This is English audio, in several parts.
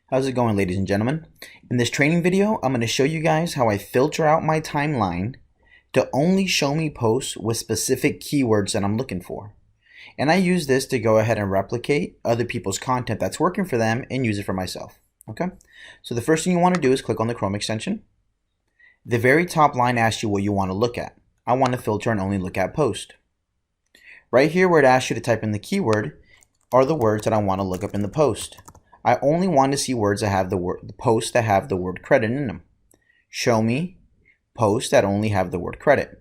How's it going, ladies and gentlemen? In this training video, I'm going to show you guys how I filter out my timeline to only show me posts with specific keywords that I'm looking for. And I use this to go ahead and replicate other people's content that's working for them and use it for myself. Okay? So the first thing you want to do is click on the Chrome extension. The very top line asks you what you want to look at. I want to filter and only look at post. Right here where it asks you to type in the keyword are the words that I want to look up in the post. I only want to see words that have the posts that have the word credit in them. Show me posts that only have the word credit.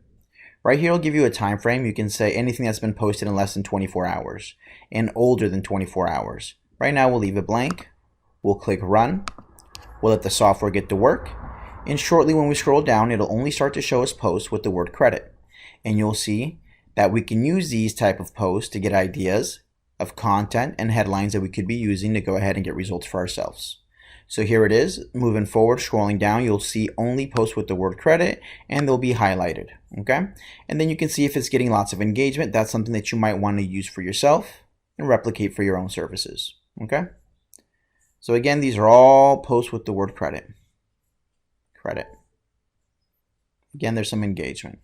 Right here, it'll give you a time frame. You can say anything that's been posted in less than 24 hours and older than 24 hours. Right now, we'll leave it blank. We'll click run. We'll let the software get to work. And shortly when we scroll down, it'll only start to show us posts with the word credit. And you'll see that we can use these type of posts to get ideas of content and headlines that we could be using to go ahead and get results for ourselves. So here it is. Moving forward, scrolling down, you'll see only posts with the word credit and they'll be highlighted. Okay? And then you can see if it's getting lots of engagement. That's something that you might want to use for yourself and replicate for your own services. Okay? So again, these are all posts with the word credit. Credit. Again, there's some engagement.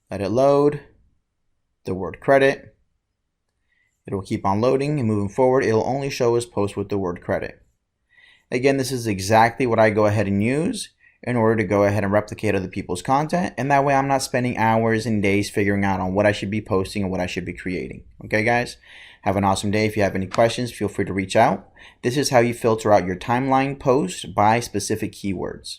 Let it load. The word credit. It'll keep on loading and moving forward. It'll only show us posts with the word credit. Again, this is exactly what I go ahead and use in order to go ahead and replicate other people's content. And that way I'm not spending hours and days figuring out on what I should be posting and what I should be creating. Okay, guys? Have an awesome day. If you have any questions, feel free to reach out. This is how you filter out your timeline posts by specific keywords.